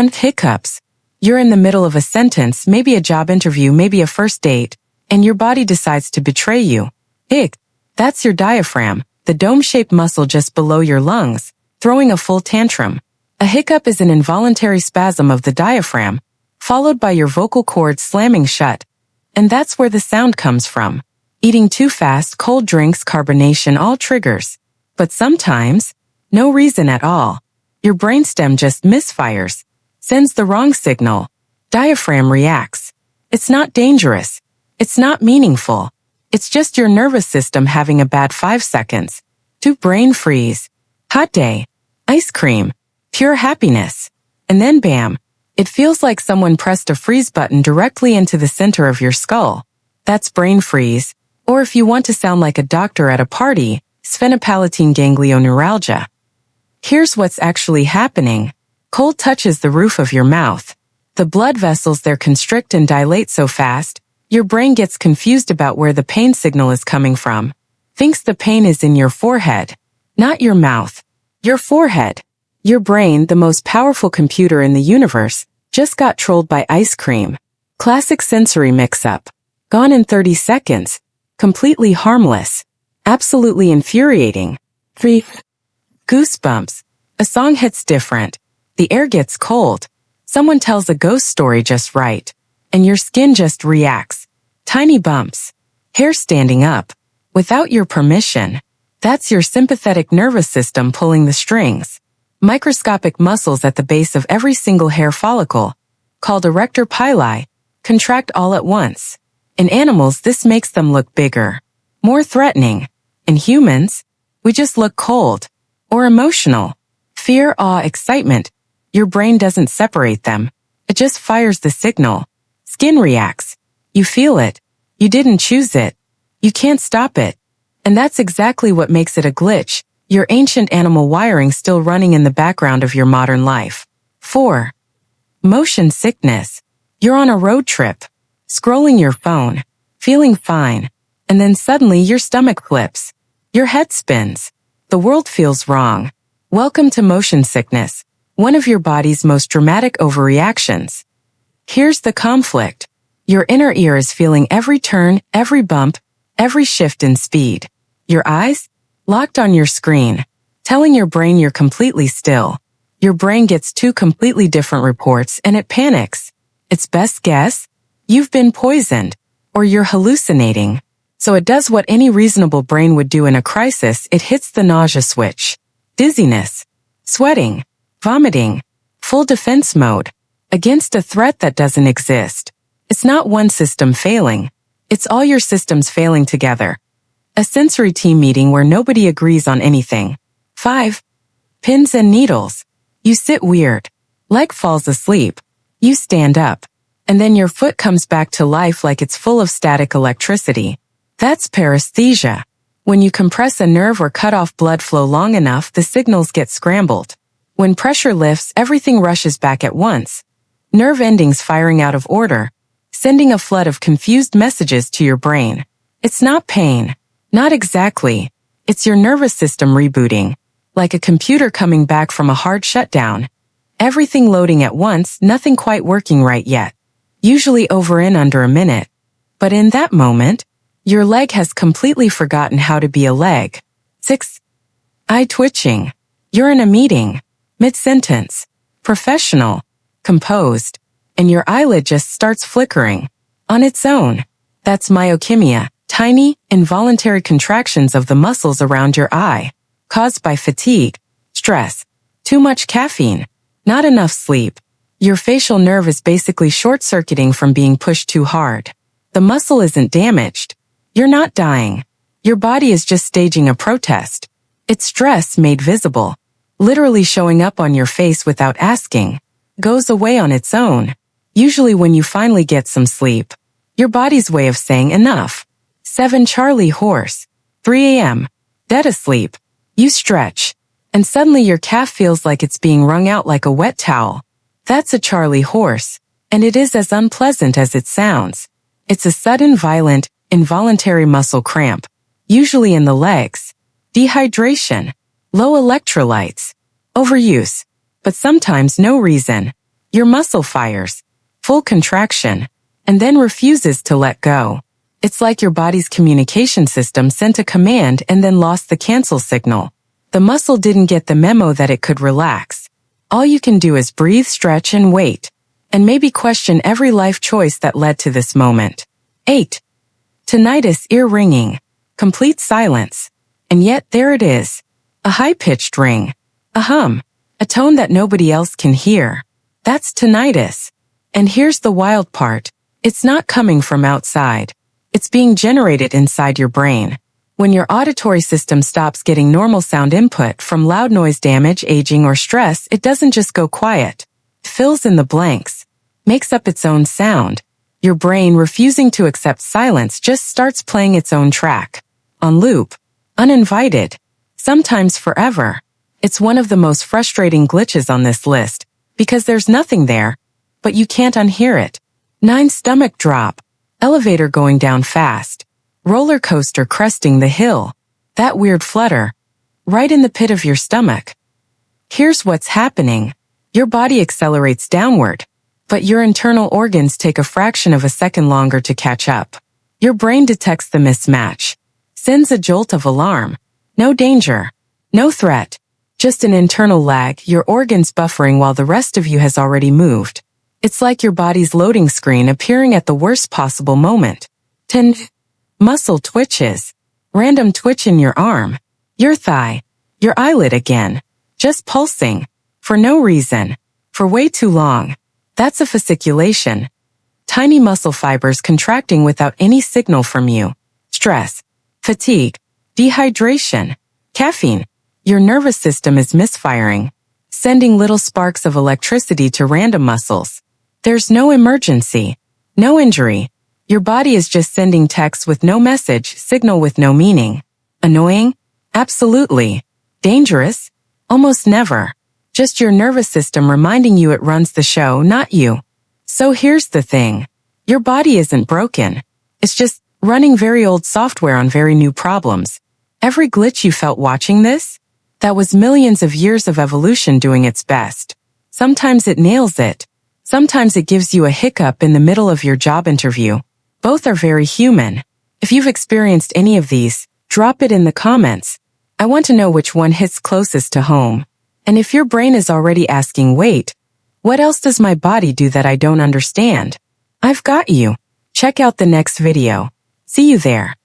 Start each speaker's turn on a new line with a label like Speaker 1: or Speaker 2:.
Speaker 1: 1. Hiccups. You're in the middle of a sentence, maybe a job interview, maybe a first date, and your body decides to betray you. Hic. That's your diaphragm, the dome-shaped muscle just below your lungs, throwing a full tantrum. A hiccup is an involuntary spasm of the diaphragm, followed by your vocal cords slamming shut. And that's where the sound comes from. Eating too fast, cold drinks, carbonation, all triggers. But sometimes, no reason at all. Your brainstem just misfires, sends the wrong signal. Diaphragm reacts. It's not dangerous. It's not meaningful. It's just your nervous system having a bad 5 seconds. 2. Brain freeze. Hot day. Ice cream. Pure happiness. And then bam. It feels like someone pressed a freeze button directly into the center of your skull. That's brain freeze. Or if you want to sound like a doctor at a party, sphenopalatine ganglioneuralgia. Here's what's actually happening. Cold touches the roof of your mouth. The blood vessels there constrict and dilate so fast, your brain gets confused about where the pain signal is coming from. Thinks the pain is in your forehead, not your mouth. Your forehead. Your brain, the most powerful computer in the universe, just got trolled by ice cream. Classic sensory mix-up. Gone in 30 seconds. Completely harmless. Absolutely infuriating. 3. Goosebumps. A song hits different. The air gets cold. Someone tells a ghost story just right. And your skin just reacts. Tiny bumps. Hair standing up. Without your permission. That's your sympathetic nervous system pulling the strings. Microscopic muscles at the base of every single hair follicle, called erector pili, contract all at once. In animals, this makes them look bigger, more threatening. In humans, we just look cold. Or emotional. Fear, awe, excitement. Your brain doesn't separate them. It just fires the signal. Skin reacts. You feel it. You didn't choose it. You can't stop it. And that's exactly what makes it a glitch, your ancient animal wiring still running in the background of your modern life. 4. Motion sickness. You're on a road trip, scrolling your phone, feeling fine, and then suddenly your stomach flips. Your head spins. The world feels wrong. Welcome to motion sickness, one of your body's most dramatic overreactions. Here's the conflict. Your inner ear is feeling every turn, every bump, every shift in speed. Your eyes? Locked on your screen, telling your brain you're completely still. Your brain gets 2 completely different reports and it panics. Its best guess? You've been poisoned, or you're hallucinating. So it does what any reasonable brain would do in a crisis. It hits the nausea switch. Dizziness. Sweating. Vomiting. Full defense mode. Against a threat that doesn't exist. It's not one system failing. It's all your systems failing together. A sensory team meeting where nobody agrees on anything. 5. Pins and needles. You sit weird. Leg falls asleep. You stand up. And then your foot comes back to life like it's full of static electricity. That's paresthesia. When you compress a nerve or cut off blood flow long enough, the signals get scrambled. When pressure lifts, everything rushes back at once. Nerve endings firing out of order, sending a flood of confused messages to your brain. It's not pain. Not exactly. It's your nervous system rebooting. Like a computer coming back from a hard shutdown. Everything loading at once, nothing quite working right yet. Usually over in under a minute. But in that moment, your leg has completely forgotten how to be a leg. 6. Eye twitching. You're in a meeting. Mid-sentence. Professional. Composed. And your eyelid just starts flickering. On its own. That's myochemia. Tiny, involuntary contractions of the muscles around your eye. Caused by fatigue. Stress. Too much caffeine. Not enough sleep. Your facial nerve is basically short-circuiting from being pushed too hard. The muscle isn't damaged. You're not dying. Your body is just staging a protest. It's stress made visible. Literally showing up on your face without asking. Goes away on its own. Usually when you finally get some sleep. Your body's way of saying enough. 7. Charlie horse. 3 a.m. Dead asleep. You stretch. And suddenly your calf feels like it's being wrung out like a wet towel. That's a Charlie horse. And it is as unpleasant as it sounds. It's a sudden, violent, involuntary muscle cramp. Usually in the legs. Dehydration. Low electrolytes. Overuse. But sometimes no reason. Your muscle fires, full contraction, and then refuses to let go. It's like your body's communication system sent a command and then lost the cancel signal. The muscle didn't get the memo that it could relax. All you can do is breathe, stretch, and wait, and maybe question every life choice that led to this moment. 8. Tinnitus, ear ringing, complete silence. And yet there it is. A high-pitched ring. A hum. A tone that nobody else can hear. That's tinnitus. And here's the wild part. It's not coming from outside. It's being generated inside your brain. When your auditory system stops getting normal sound input from loud noise damage, aging, or stress, it doesn't just go quiet. It fills in the blanks. Makes up its own sound. Your brain, refusing to accept silence, just starts playing its own track. On loop. Uninvited. Sometimes forever. It's one of the most frustrating glitches on this list, because there's nothing there, but you can't unhear it. 9. Stomach drop. Elevator going down fast. Roller coaster cresting the hill. That weird flutter. Right in the pit of your stomach. Here's what's happening. Your body accelerates downward, but your internal organs take a fraction of a second longer to catch up. Your brain detects the mismatch. Sends a jolt of alarm. No danger. No threat. Just an internal lag, your organs buffering while the rest of you has already moved. It's like your body's loading screen appearing at the worst possible moment. 10. Muscle twitches. Random twitch in your arm, your thigh, your eyelid again. Just pulsing. For no reason. For way too long. That's a fasciculation. Tiny muscle fibers contracting without any signal from you. Stress. Fatigue. Dehydration. Caffeine. Your nervous system is misfiring, sending little sparks of electricity to random muscles. There's no emergency, no injury. Your body is just sending texts with no message, signal with no meaning. Annoying? Absolutely. Dangerous? Almost never. Just your nervous system reminding you it runs the show, not you. So here's the thing. Your body isn't broken. It's just running very old software on very new problems. Every glitch you felt watching this? That was millions of years of evolution doing its best. Sometimes it nails it. Sometimes it gives you a hiccup in the middle of your job interview. Both are very human. If you've experienced any of these, drop it in the comments. I want to know which one hits closest to home. And if your brain is already asking, wait, what else does my body do that I don't understand? I've got you. Check out the next video. See you there.